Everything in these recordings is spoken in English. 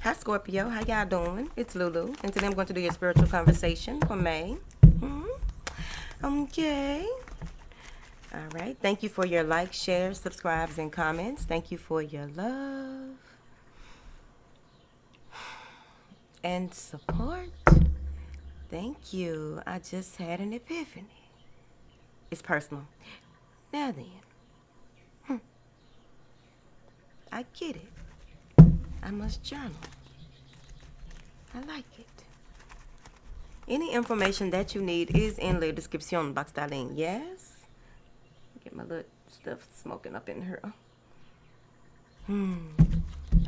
Hi, Scorpio. How y'all doing? It's Lulu, and today I'm going to do your spiritual conversation for May. Okay. All right. Thank you for your likes, shares, subscribes, and comments. Thank you for your love and support. Thank you. I just had an epiphany. It's personal. Now then, I get it. I must journal. I like it. Any information that you need is in the description box, darling. Yes? Get my little stuff smoking up in here.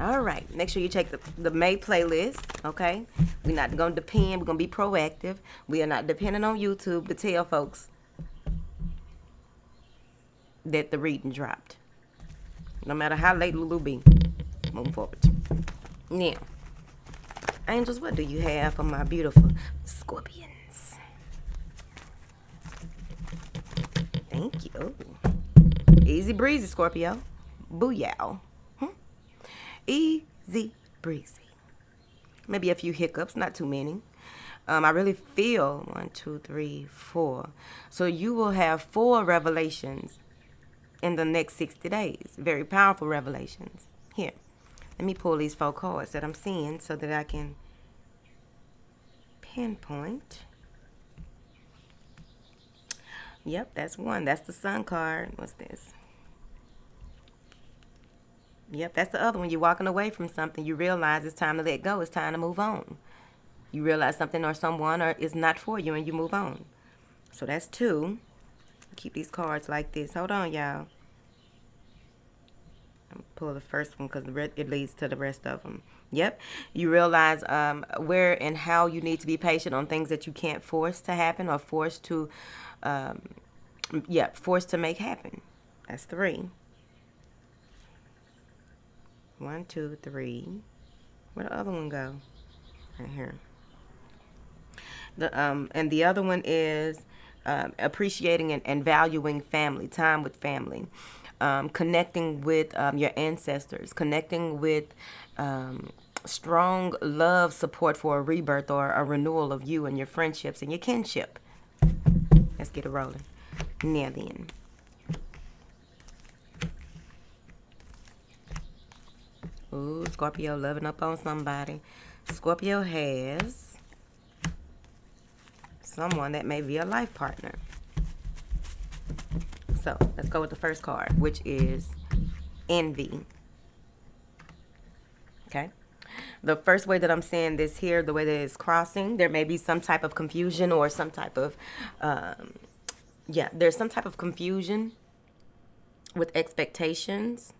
All right. Make sure you check the May playlist, okay? We're not going to depend. We're going to be proactive. We are not depending on YouTube to tell folks that the reading dropped. No matter how late Lulu be. Moving forward. Now, angels, what do you have for my beautiful Scorpions? Thank you. Easy breezy, Scorpio. Booyah. Easy breezy. Maybe a few hiccups, not too many. I really feel 1, 2, 3, 4. So you will have 4 revelations in the next 60 days. Very powerful revelations. Here, let me pull these 4 cards that I'm seeing so that I can pinpoint. Yep, that's one. That's the sun card. What's this? Yep, that's the other one. You're walking away from something. You realize it's time to let go. It's time to move on. You realize something or someone is not for you and you move on. So that's 2. Keep these cards like this. Hold on, y'all. I'm pull the first one because it leads to the rest of them. Yep. You realize where and how you need to be patient on things that you can't force to happen or force to make happen. That's 3. 1, 2, 3. Where'd the other one go? Right here. And the other one is appreciating and valuing family, time with family, connecting with your ancestors, connecting with strong love support for a rebirth or a renewal of you and your friendships and your kinship. Let's get it rolling. Now then. Ooh, Scorpio loving up on somebody. Scorpio has someone that may be a life partner. So let's go with the first card, which is envy. Okay. The first way that I'm saying this here, the way that it's crossing, there may be some type of confusion or some type of, there's some type of confusion with expectations.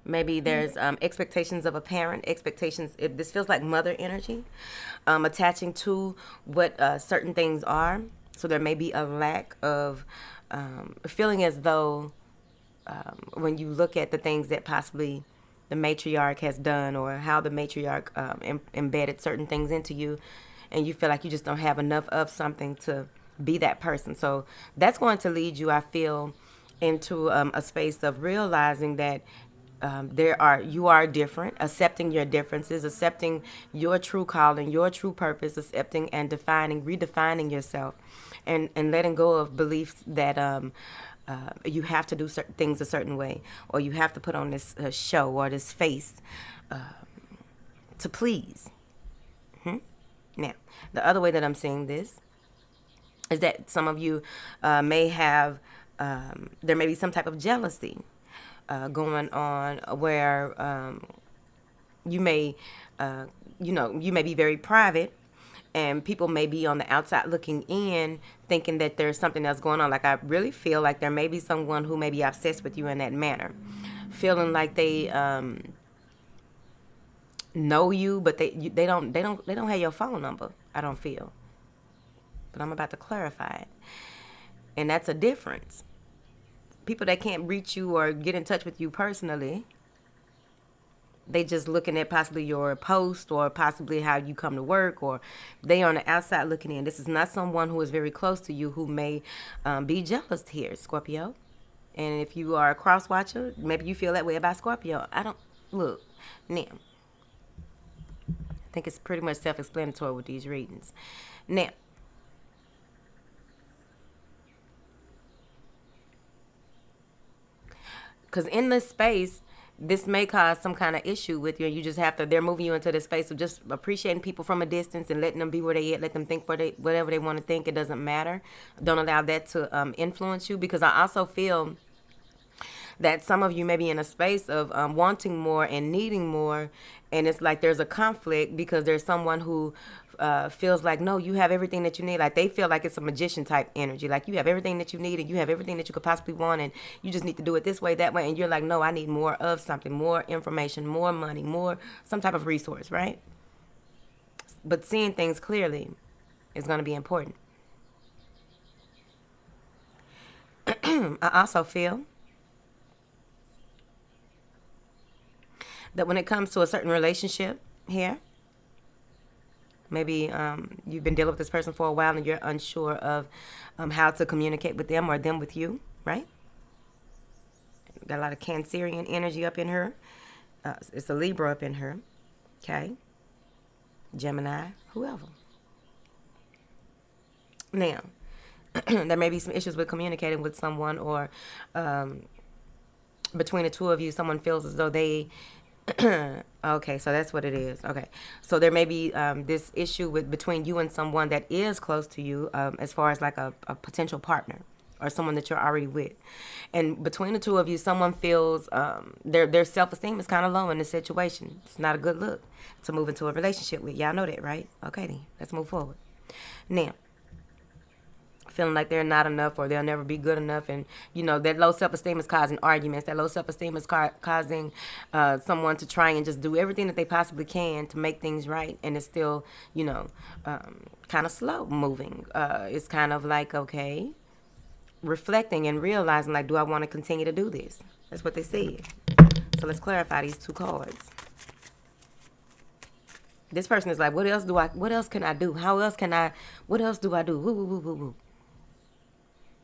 Maybe there's expectations of a parent, expectations. This feels like mother energy, attaching to what certain things are. So there may be a lack of feeling as though when you look at the things that possibly the matriarch has done or how the matriarch embedded certain things into you, and you feel like you just don't have enough of something to be that person. So that's going to lead you, I feel, into a space of realizing that you are different, accepting your differences, accepting your true calling, your true purpose, accepting and redefining yourself, and letting go of beliefs that you have to do certain things a certain way, or you have to put on this show or this face to please. Now, the other way that I'm saying this is that some of you may have, there may be some type of jealousy going on where you may be very private and people may be on the outside looking in thinking that there's something else going on. Like, I really feel like there may be someone who may be obsessed with you in that manner, feeling like they know you, but they don't have your phone number. I don't feel, but I'm about to clarify it, and that's a difference. People that can't reach you or get in touch with you personally, they just looking at possibly your post or possibly how you come to work, or they on the outside looking in. This is not someone who is very close to you who may be jealous here, Scorpio. And if you are a cross watcher, maybe you feel that way about Scorpio. I don't look now. I think it's pretty much self-explanatory with these readings. Now, because in this space, this may cause some kind of issue with you. You just have to, they're moving you into this space of just appreciating people from a distance and letting them be where they at. Let them think whatever they want to think. It doesn't matter. Don't allow that to influence you, because I also feel that some of you may be in a space of wanting more and needing more, and it's like there's a conflict because there's someone who feels like, no, you have everything that you need. Like they feel like it's a magician type energy. Like you have everything that you need and you have everything that you could possibly want, and you just need to do it this way, that way. And you're like, no, I need more of something, more information, more money, more some type of resource, right? But seeing things clearly is going to be important. I also feel that when it comes to a certain relationship here, maybe you've been dealing with this person for a while and you're unsure of how to communicate with them or them with you, right? Got a lot of Cancerian energy up in her. It's a Libra up in her. Okay. Gemini, whoever. Now, there may be some issues with communicating with someone, or between the two of you, someone feels as though they okay, so that's what it is. Okay, so there may be this issue with between you and someone that is close to you, as far as like a potential partner or someone that you're already with. And between the two of you, someone feels their self-esteem is kind of low in this situation. It's not a good look to move into a relationship with. Y'all know that, right? Okay, then let's move forward. Now, feeling like they're not enough or they'll never be good enough, and that low self-esteem is causing arguments. That low self-esteem is causing someone to try and just do everything that they possibly can to make things right, and it's still kind of slow moving. It's kind of like, okay, reflecting and realizing, like, do I want to continue to do this? That's what they said. So let's clarify these two cards. This person is like, what else can I do? What else do I do? Woo, woo, woo, woo, woo.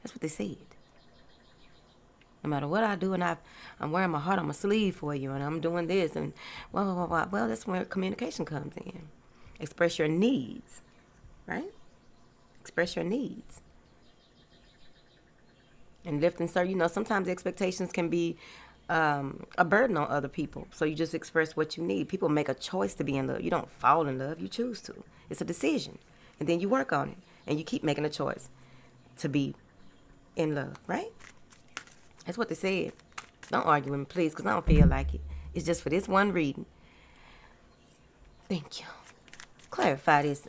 That's what they said. No matter what I do, and I'm wearing my heart on my sleeve for you, and I'm doing this, and blah, blah, blah, blah. Well, that's where communication comes in. Express your needs, right? Express your needs. And lift and serve. Sometimes expectations can be a burden on other people. So you just express what you need. People make a choice to be in love. You don't fall in love. You choose to. It's a decision. And then you work on it. And you keep making a choice to be in love, right? That's what they said. Don't argue with me, please, because I don't feel like it. It's just for this one reading. Thank you. Clarify this.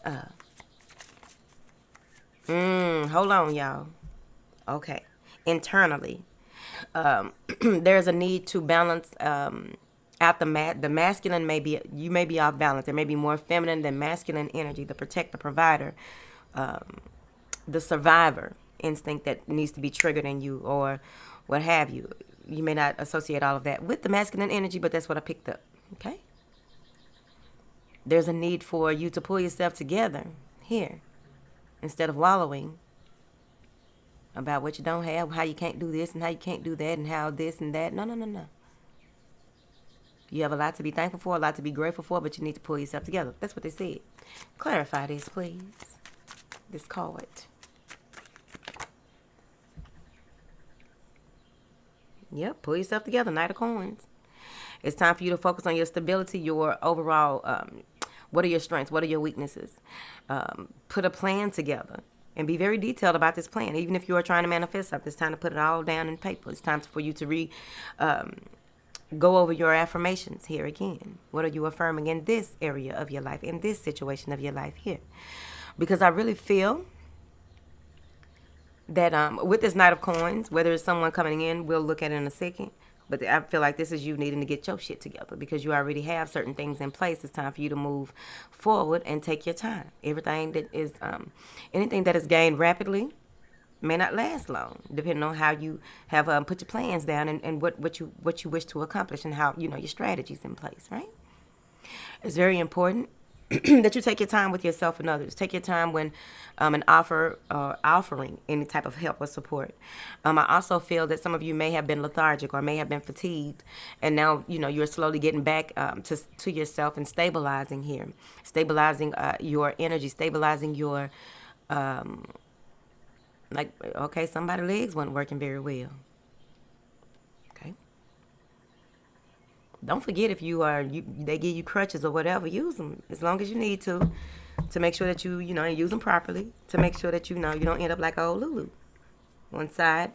Hold on, y'all. Okay. Internally, there's a need to balance out the masculine. You may be off balance. There may be more feminine than masculine energy, the protector, provider, the survivor instinct that needs to be triggered in you, or what have you. You may not associate all of that with the masculine energy, but that's what I picked up. Okay. There's a need for you to pull yourself together here instead of wallowing about what you don't have, how you can't do this and how you can't do that, and how this and that. No. You have a lot to be thankful for, a lot to be grateful for, but you need to pull yourself together. That's what they said. Clarify this, please. This card. Yep, pull yourself together. Knight of Coins. It's time for you to focus on your stability, your overall, what are your strengths, what are your weaknesses. Put a plan together. And be very detailed about this plan. Even if you are trying to manifest something, it's time to put it all down in paper. It's time for you to go over your affirmations here again. What are you affirming in this area of your life, in this situation of your life here? Because I really feel that with this Knight of Coins, whether it's someone coming in, we'll look at it in a second. But I feel like this is you needing to get your shit together because you already have certain things in place. It's time for you to move forward and take your time. Everything that is, anything that is gained rapidly may not last long, depending on how you have put your plans down and what you wish to accomplish and how, your strategies in place, right? It's very important that you take your time with yourself and others. Take your time when offering any type of help or support. I also feel that some of you may have been lethargic or may have been fatigued, and now you're slowly getting back to yourself and stabilizing here, stabilizing your energy, stabilizing your like, okay, somebody's legs weren't working very well. Okay. Don't forget, if they give you crutches or whatever, use them as long as you need to make sure that you use them properly, to make sure that you don't end up like old Lulu. One side,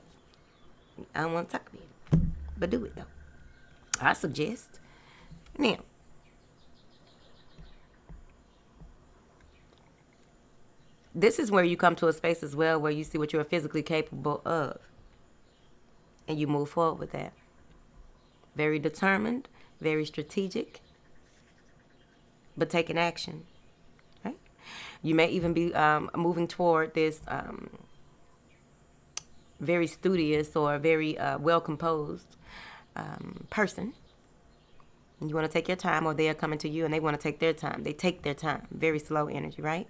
I don't want to talk about it, but do it though. I suggest. Now, this is where you come to a space as well where you see what you're physically capable of, and you move forward with that. Very determined, very strategic, but taking action. Right? You may even be moving toward this very studious or very well-composed person. And you want to take your time, or they are coming to you and they want to take their time. They take their time. Very slow energy, right?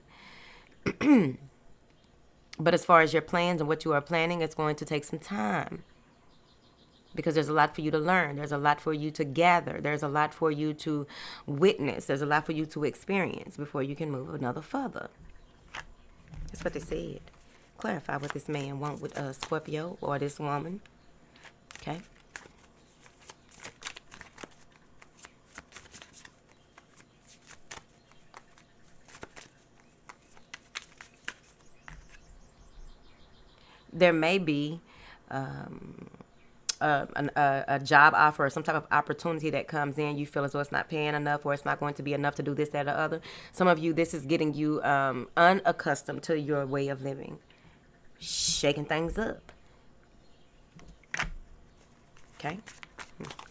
But as far as your plans and what you are planning, it's going to take some time. Because there's a lot for you to learn. There's a lot for you to gather. There's a lot for you to witness. There's a lot for you to experience before you can move another further. That's what they said. Clarify what this man wants with Scorpio or this woman. Okay? There may be a job offer or some type of opportunity that comes in. You feel as though it's not paying enough, or it's not going to be enough to do this, that, or other. Some of you, this is getting you unaccustomed to your way of living, shaking things up. Okay?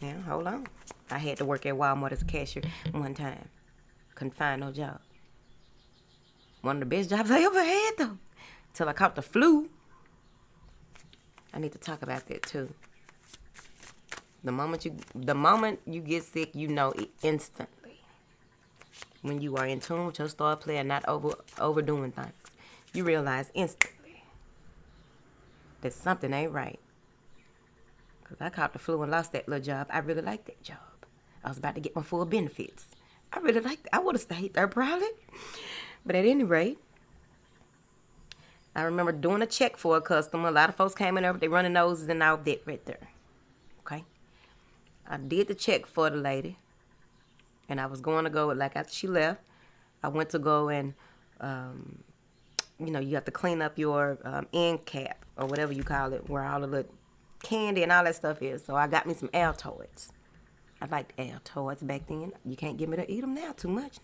Now, hold on. I had to work at Walmart as a cashier one time. Couldn't find no job. One of the best jobs I ever had, though. Till I caught the flu. I need to talk about that too. The moment you get sick, you know it instantly. When you are in tune with your star player, not overdoing things, you realize instantly that something ain't right. Because I caught the flu and lost that little job. I really liked that job. I was about to get my full benefits. I really liked it. I would have stayed there probably. But at any rate, I remember doing a check for a customer. A lot of folks came in there with their running noses and all that right there. Okay? I did the check for the lady. And I was going to go, like after she left, I went to go and, you have to clean up your end cap or whatever you call it, where all the little candy and all that stuff is. So I got me some Altoids. I liked Altoids back then. You can't get me to eat them now too much.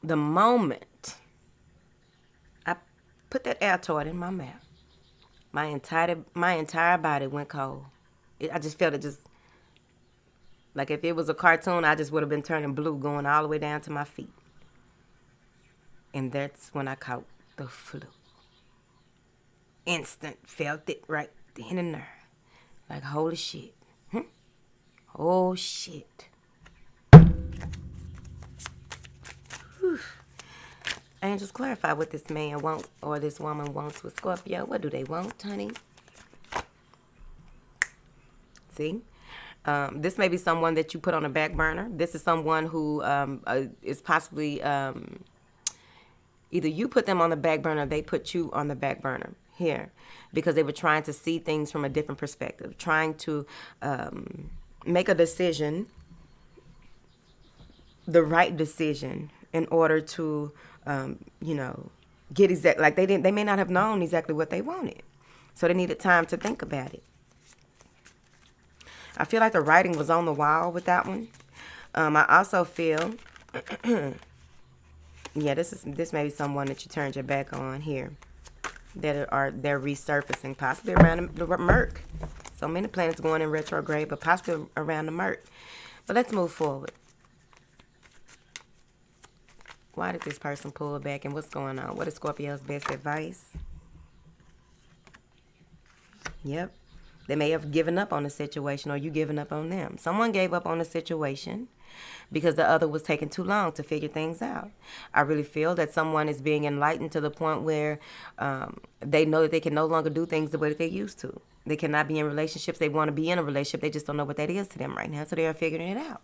The moment I put that Altoid in my mouth, my entire body went cold. I just felt it just, like if it was a cartoon, I just would have been turning blue, going all the way down to my feet. And that's when I caught the flu. Instant, felt it right then and there. Like, holy shit. Oh, shit. Whew. And just clarify what this man wants or this woman wants with Scorpio. What do they want, honey? See? This may be someone that you put on a back burner. This is someone who is possibly either you put them on the back burner or they put you on the back burner here because they were trying to see things from a different perspective, trying to make a decision, the right decision, in order to, get exact. Like they may not have known exactly what they wanted, so they needed time to think about it. I feel like the writing was on the wall with that one. I also feel, this may be someone that you turned your back on here. They're resurfacing, possibly around the Merc. So many planets going in retrograde, but possibly around the Merc. But let's move forward. Why did this person pull back, and what's going on? What is Scorpio's best advice? Yep. They may have given up on the situation, or you given up on them. Someone gave up on the situation because the other was taking too long to figure things out. I really feel that someone is being enlightened to the point where they know that they can no longer do things the way that they used to. They cannot be in relationships. They want to be in a relationship. They just don't know what that is to them right now. So they are figuring it out.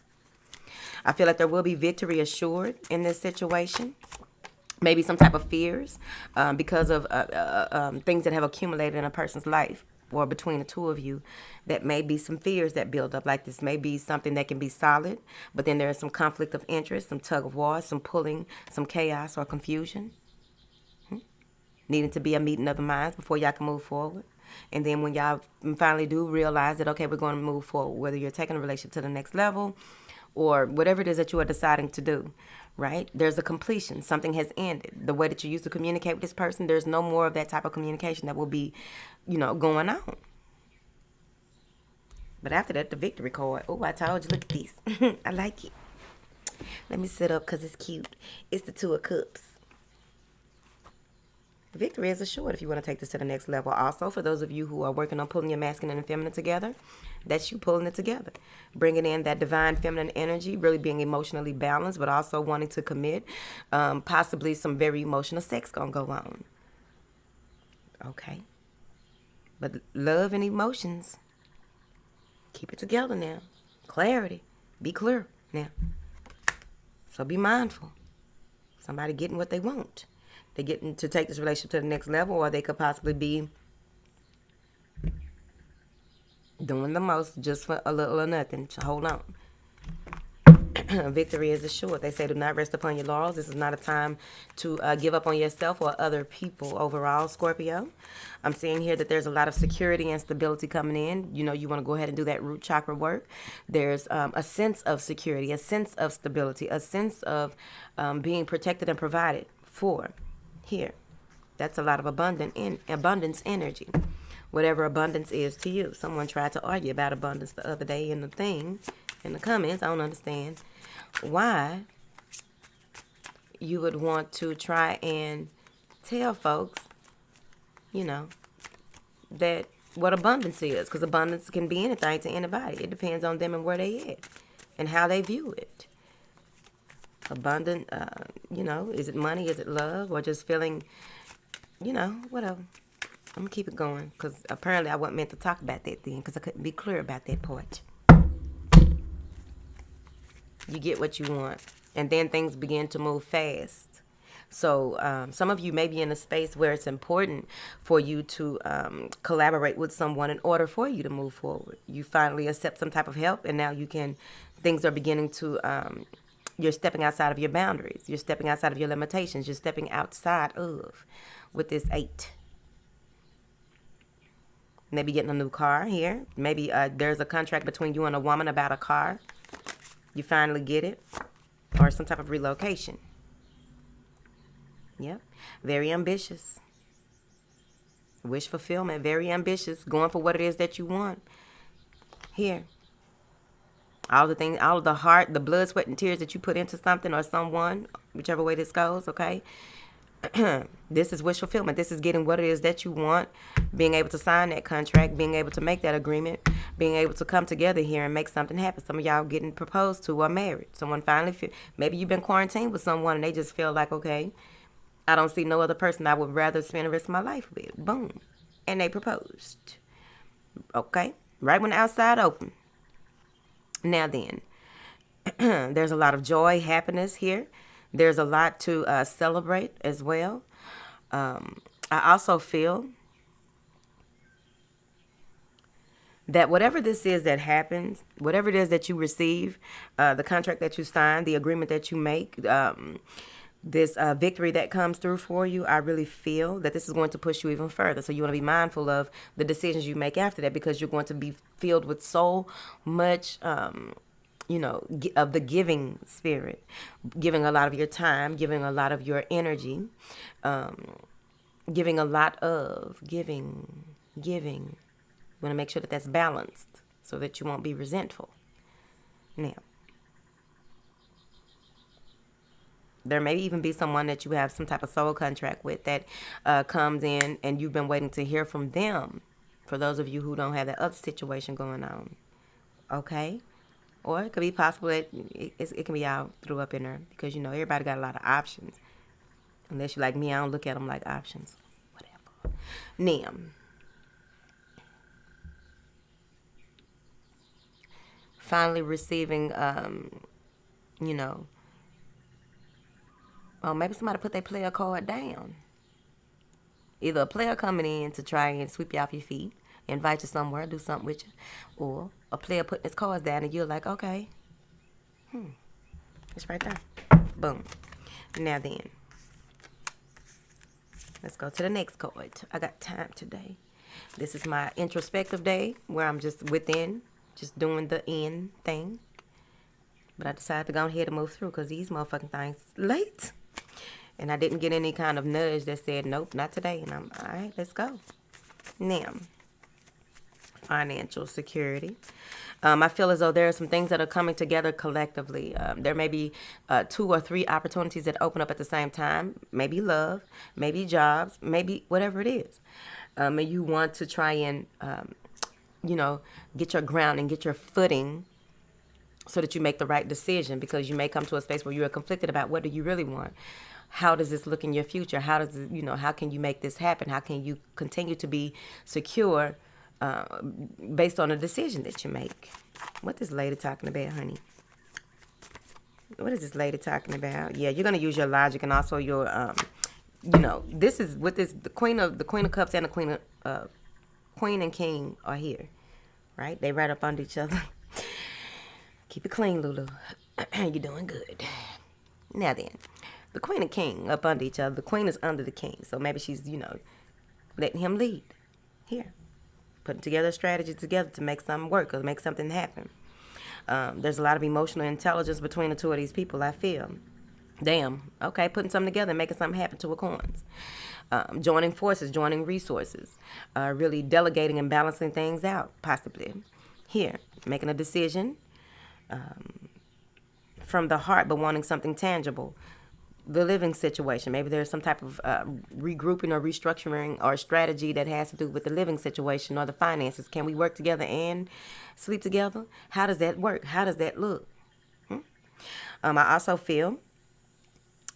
I feel like there will be victory assured in this situation. Maybe some type of fears because of things that have accumulated in a person's life or between the two of you. That may be some fears that build up. Like this may be something that can be solid, but then there is some conflict of interest, some tug of war, some pulling, some chaos or confusion. Needing to be a meeting of the minds before y'all can move forward. And then when y'all finally do realize that, okay, we're going to move forward, whether you're taking a relationship to the next level or whatever it is that you are deciding to do, right? There's a completion. Something has ended. The way that you used to communicate with this person, there's no more of that type of communication that will be, going on. But after that, the victory card. Oh, I told you, look at these. I like it. Let me sit up because it's cute. It's the Two of Cups. Victory is assured if you want to take this to the next level. Also, for those of you who are working on pulling your masculine and feminine together, that's you pulling it together. Bringing in that divine feminine energy, really being emotionally balanced, but also wanting to commit. Possibly some very emotional sex going to go on. Okay. But love and emotions, keep it together now. Clarity. Be clear now. So be mindful. Somebody getting what they want. They're getting to take this relationship to the next level, or they could possibly be doing the most just for a little or nothing. So hold on. Victory is assured. They say do not rest upon your laurels. This is not a time to give up on yourself or other people overall, Scorpio. I'm seeing here that there's a lot of security and stability coming in. You want to go ahead and do that root chakra work. There's a sense of security, a sense of stability, a sense of being protected and provided for. Here, that's a lot of abundance energy. Whatever abundance is to you. Someone tried to argue about abundance the other day in the comments. I don't understand why you would want to try and tell folks, that what abundance is. Because abundance can be anything to anybody. It depends on them and where they at and how they view it. Abundant, is it money, is it love, or just feeling, whatever. I'm going to keep it going, because apparently I wasn't meant to talk about that then, because I couldn't be clear about that part. You get what you want, and then things begin to move fast. So some of you may be in a space where it's important for you to collaborate with someone in order for you to move forward. You finally accept some type of help, and now things are beginning to... You're stepping outside of your boundaries. You're stepping outside of your limitations. You're stepping outside of with this 8. Maybe getting a new car here. Maybe there's a contract between you and a woman about a car. You finally get it. Or some type of relocation. Yep. Very ambitious. Wish fulfillment. Very ambitious. Going for what it is that you want. Here. All the things, all of the heart, the blood, sweat, and tears that you put into something or someone, whichever way this goes, okay? This is wish fulfillment. This is getting what it is that you want, being able to sign that contract, being able to make that agreement, being able to come together here and make something happen. Some of y'all getting proposed to or married. Someone finally maybe you've been quarantined with someone and they just feel like, okay, I don't see no other person I would rather spend the rest of my life with. Boom. And they proposed. Okay? Right when the outside open. Now then, there's a lot of joy, happiness here. There's a lot to celebrate as well. I also feel that whatever this is that happens, whatever it is that you receive, the contract that you sign, the agreement that you make, this victory that comes through for you, I really feel that this is going to push you even further. So you want to be mindful of the decisions you make after that, because you're going to be filled with so much, of the giving spirit, giving a lot of your time, giving a lot of your energy, giving a lot of giving. You want to make sure that that's balanced so that you won't be resentful. Now, there may even be someone that you have some type of soul contract with that comes in and you've been waiting to hear from them For those of you who don't have that other situation going on. Okay? Or it could be possible that it can be all threw up in there because, everybody got a lot of options. Unless you're like me, I don't look at them like options. Whatever. Now, finally receiving, maybe somebody put their player card down. Either a player coming in to try and sweep you off your feet, invite you somewhere, do something with you, or a player putting his cards down and you're like, okay, it's right there. Boom. Now then, let's go to the next card. I got time today. This is my introspective day where I'm just within, just doing the in thing. But I decided to go ahead and move through because these motherfucking things late. And I didn't get any kind of nudge that said, nope, not today. And I'm, all right, let's go. Now, financial security. I feel as though there are some things that are coming together collectively. There may be 2 or 3 opportunities that open up at the same time. Maybe love, maybe jobs, maybe whatever it is. And you want to try and, get your ground and get your footing so that you make the right decision, because you may come to a space where you are conflicted about what do you really want. How does this look in your future? How does it, how can you make this happen? How can you continue to be secure based on a decision that you make? What this lady talking about, honey? What is this lady talking about? Yeah, you're gonna use your logic and also your, this is what this the Queen of Cups and the Queen and King are here, right? They right up under each other. Keep it clean, Lulu. You're doing good. Now then, the Queen and King up under each other. The Queen is under the King, so maybe she's letting him lead here. Putting together a strategy together to make something work or make something happen. There's a lot of emotional intelligence between the two of these people, I feel. Damn. Okay, putting something together and making something happen to a coins. Joining forces, joining resources. Really delegating and balancing things out, possibly. Here, making a decision from the heart, but wanting something tangible. The living situation. Maybe there's some type of regrouping or restructuring or strategy that has to do with the living situation or the finances. Can we work together and sleep together? How does that work? How does that look? I also feel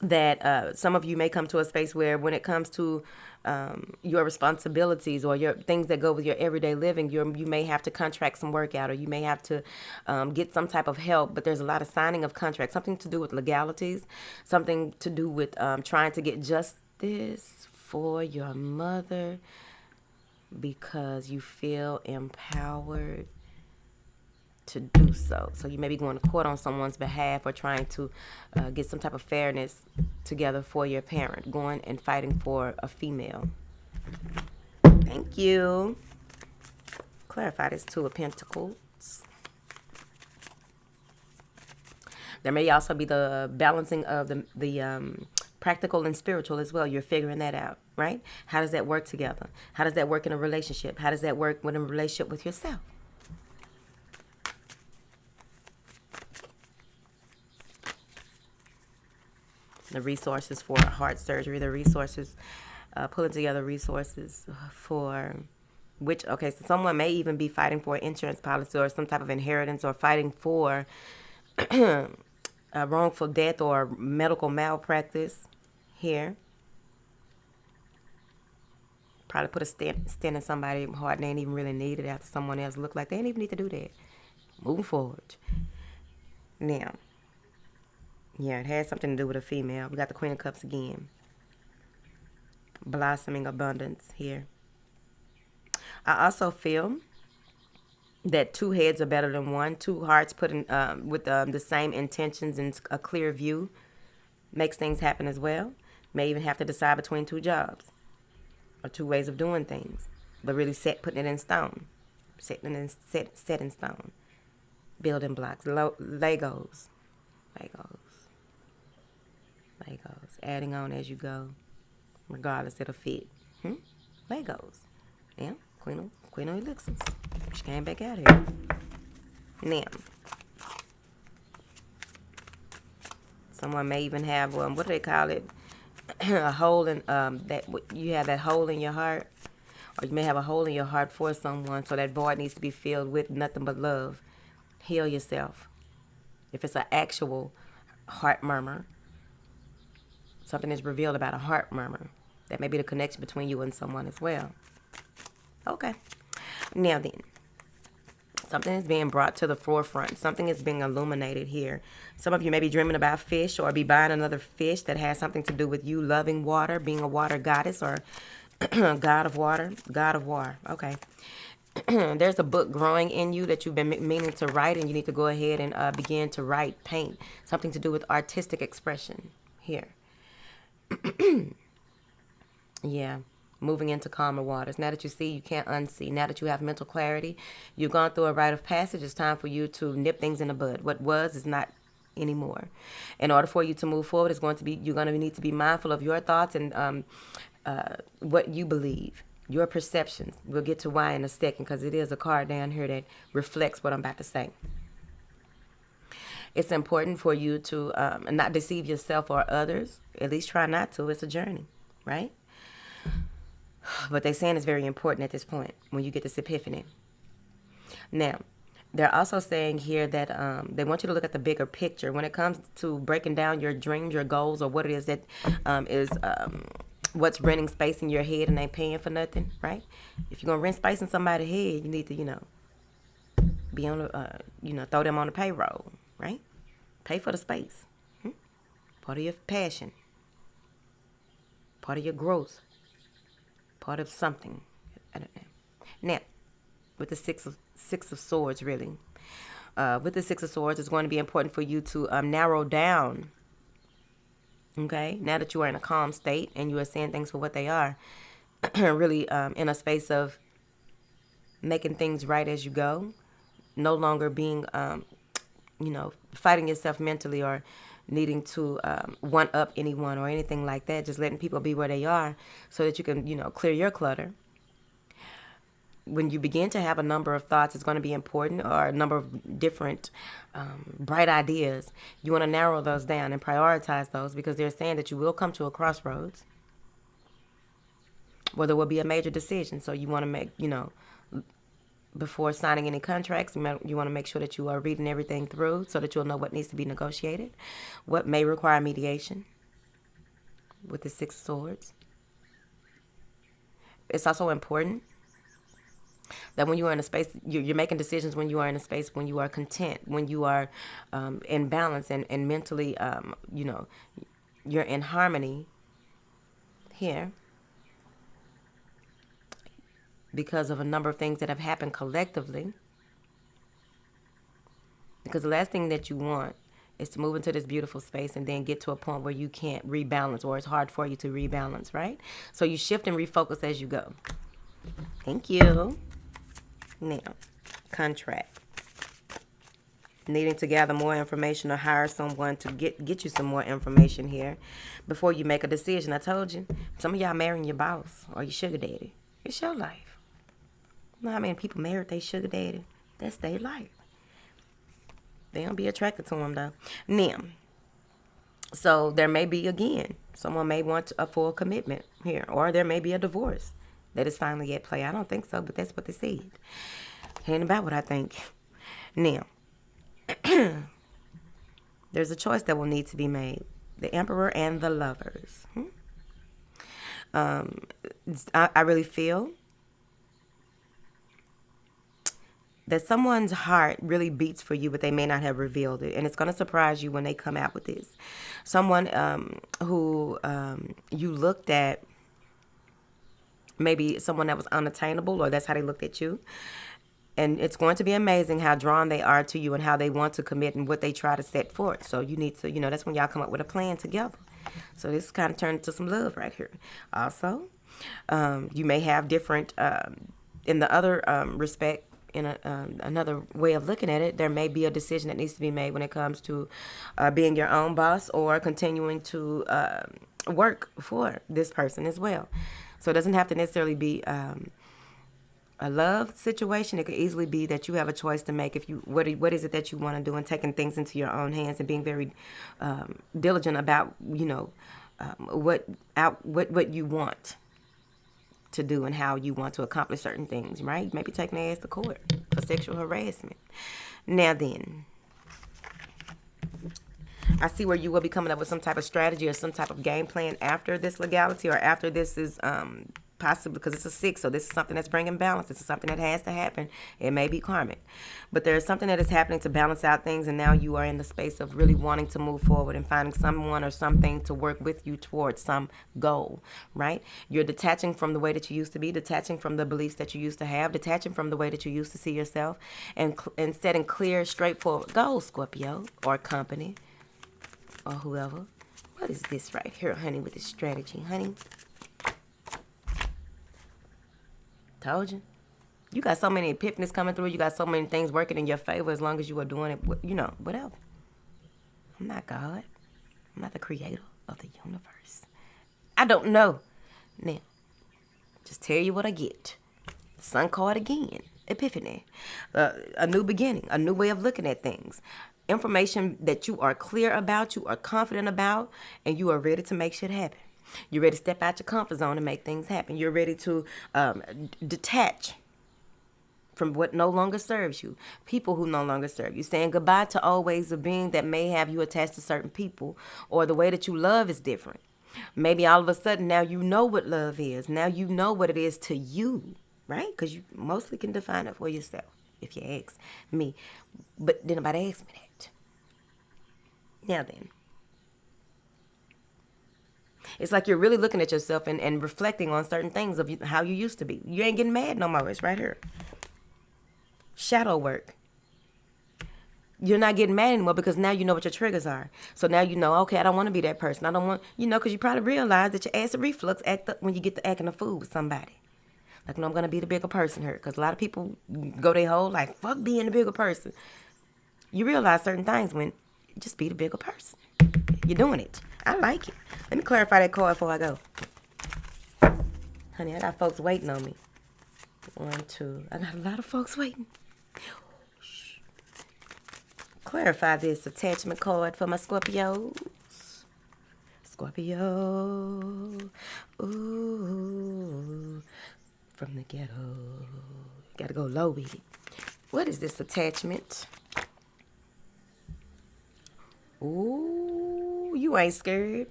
that some of you may come to a space where when it comes to your responsibilities or your things that go with your everyday living, you may have to contract some work out, or you may have to get some type of help. But there's a lot of signing of contracts, something to do with legalities, something to do with trying to get justice for your mother because you feel empowered to do so. So you may be going to court on someone's behalf or trying to get some type of fairness together for your parent, going and fighting for a female. Thank you. Clarify this 2 of Pentacles. There may also be the balancing of the practical and spiritual as well. You're figuring that out, right? How does that work together? How does that work in a relationship? How does that work in a relationship with yourself? The resources for heart surgery, the resources, pulling together resources for which, okay, so someone may even be fighting for an insurance policy or some type of inheritance, or fighting for a wrongful death or medical malpractice here. Probably put a stent in somebody's heart and they ain't even really need it after someone else looked like they ain't even need to do that. Moving forward. Now, yeah, it has something to do with a female. We got the Queen of Cups again. Blossoming abundance here. I also feel that 2 heads are better than 1. 2 hearts put in with the same intentions and a clear view makes things happen as well. May even have to decide between 2 jobs or 2 ways of doing things, but really putting it in stone, set in stone. Building blocks, Legos. Adding on as you go, regardless, it'll fit. Legos. Yeah, Queen of Elixirs. She came back out here. Now, someone may even have what do they call it? A hole in that you have that hole in your heart, or you may have a hole in your heart for someone, so that void needs to be filled with nothing but love. Heal yourself. If it's an actual heart murmur, something is revealed about a heart murmur, that may be the connection between you and someone as well. Okay. Now then, something is being brought to the forefront. Something is being illuminated here. Some of you may be dreaming about fish, or be buying another fish that has something to do with you loving water, being a water goddess, or god of water. God of war. Okay. There's a book growing in you that you've been meaning to write, and you need to go ahead and begin to write, paint. Something to do with artistic expression here. Yeah. Moving into calmer waters. Now that you see, you can't unsee. Now that you have mental clarity, you've gone through a rite of passage. It's time for you to nip things in the bud. What was is not anymore. In order for you to move forward, you're going to need to be mindful of your thoughts and what you believe, your perceptions. We'll get to why in a second, because it is a card down here that reflects what I'm about to say. It's important for you to not deceive yourself or others. At least try not to. It's a journey, right? But they're saying it's very important at this point when you get this epiphany. Now, they're also saying here that they want you to look at the bigger picture. When it comes to breaking down your dreams, your goals, or what it is that is what's renting space in your head and ain't paying for nothing, right? If you're going to rent space in somebody's head, you need to, be on the, throw them on the payroll, right? Pay for the space. Part of your passion. Part of your growth. Part of something. I don't know. Now, with the six of swords, really. With the Six of Swords, it's going to be important for you to narrow down. Okay? Now that you are in a calm state and you are seeing things for what they are, really in a space of making things right as you go. No longer being, fighting yourself mentally or needing to one up anyone or anything like that. Just letting people be where they are so that you can, clear your clutter. When you begin to have a number of thoughts, it's going to be important, or a number of different bright ideas. You want to narrow those down and prioritize those, because they're saying that you will come to a crossroads where there will be a major decision. So you want to make, before signing any contracts, you want to make sure that you are reading everything through so that you'll know what needs to be negotiated, what may require mediation with the Six of Swords. It's also important that when you are in a space, you're making decisions when you are in a space, when you are content, when you are in balance and mentally, you're in harmony here, because of a number of things that have happened collectively. Because the last thing that you want is to move into this beautiful space and then get to a point where you can't rebalance, or it's hard for you to rebalance, right? So you shift and refocus as you go. Thank you. Now, contract. Needing to gather more information or hire someone to get you some more information here before you make a decision. I told you, some of y'all marrying your boss or your sugar daddy. It's your life. You know how many people married their sugar daddy? That's their life. They don't be attracted to them, though. Now, so there may be, again, someone may want a full commitment here, or there may be a divorce that is finally at play. I don't think so, but that's what they said. Ain't about what I think. Now, there's a choice that will need to be made. The Emperor and the Lovers. I really feel that someone's heart really beats for you, but they may not have revealed it. And it's going to surprise you when they come out with this. Someone who you looked at, maybe someone that was unattainable, or that's how they looked at you. And it's going to be amazing how drawn they are to you and how they want to commit and what they try to set forth. So you need to, that's when y'all come up with a plan together. So this kind of turned into some love right here. Also, you may have different, in the other respect, in another way of looking at it, there may be a decision that needs to be made when it comes to being your own boss or continuing to work for this person as well. So it doesn't have to necessarily be a love situation. It could easily be that you have a choice to make. If you what is it that you want to do, and taking things into your own hands and being very diligent about what you want. to do and how you want to accomplish certain things, right? Maybe taking their ass to court for sexual harassment. Now then, I see where you will be coming up with some type of strategy or some type of game plan after this legality, or after this is possibly, because it's a 6, so this is something that's bringing balance. This is something that has to happen. It may be karmic, but there's something that is happening to balance out things, and now you are in the space of really wanting to move forward and finding someone or something to work with you towards some goal, right? You're detaching from the way that you used to be, detaching from the beliefs that you used to have, detaching from the way that you used to see yourself, and setting clear, straightforward goals, Scorpio, or company, or whoever. What is this right here, honey, with this strategy, honey? Told you. You got so many epiphanies coming through. You got so many things working in your favor as long as you are doing it, you know, whatever. I'm not God. I'm not the creator of the universe. I don't know. Now, just tell you what I get. Sun card again. Epiphany. A new beginning. A new way of looking at things. Information that you are clear about, you are confident about, and you are ready to make shit happen. You're ready to step out your comfort zone and make things happen. You're ready to detach from what no longer serves you. People who no longer serve you. Saying goodbye to old ways of being that may have you attached to certain people, or the way that you love is different. Maybe all of a sudden now you know what love is. Now you know what it is to you, right? Because you mostly can define it for yourself if you ask me. But did nobody ask me that? Now then. It's like you're really looking at yourself and reflecting on certain things of how you used to be. You ain't getting mad no more. It's right here. Shadow work. You're not getting mad anymore because now you know what your triggers are. So now you know, okay, I don't want to be that person. I don't want, you know, because you probably realize that your acid reflux act up when you get to acting a fool with somebody. Like, no, I'm going to be the bigger person here. Because a lot of people go their whole life, fuck being the bigger person. You realize certain things when just be the bigger person. You're doing it. I like it. Let me clarify that card before I go. Honey, I got folks waiting on me. 1, 2. I got a lot of folks waiting. Shh. Clarify this attachment card for my Scorpios. Scorpio. Ooh. From the ghetto. Gotta go low with it. What is this attachment? Ooh, you ain't scared.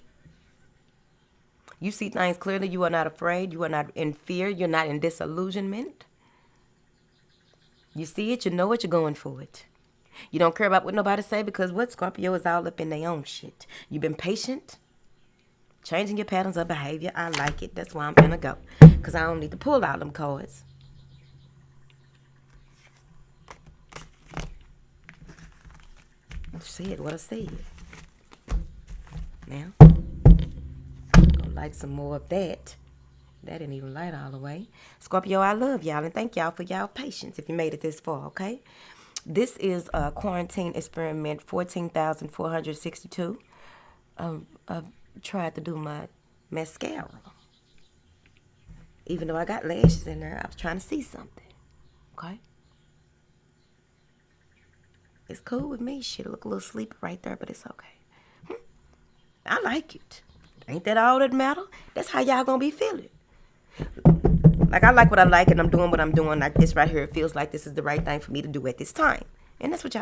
You see things clearly. You are not afraid. You are not in fear. You're not in disillusionment. You see it. You know it. You're going for it. You don't care about what nobody say because what? Scorpio is all up in their own shit. You've been patient. Changing your patterns of behavior. I like it. That's why I'm gonna go. Because I don't need to pull out them cards. I said what I said. Now, gonna light some more of that. That didn't even light all the way. Scorpio, I love y'all and thank y'all for y'all patience if you made it this far, okay? This is quarantine experiment 14,462. I tried to do my mascara. Even though I got lashes in there, I was trying to see something, okay? It's cool with me. Shit, look a little sleepy right there, but it's okay. I like it. Ain't that all that matter? That's how y'all gonna be feeling. Like, I like what I like, and I'm doing what I'm doing. Like this right here, it feels like this is the right thing for me to do at this time. And that's what y'all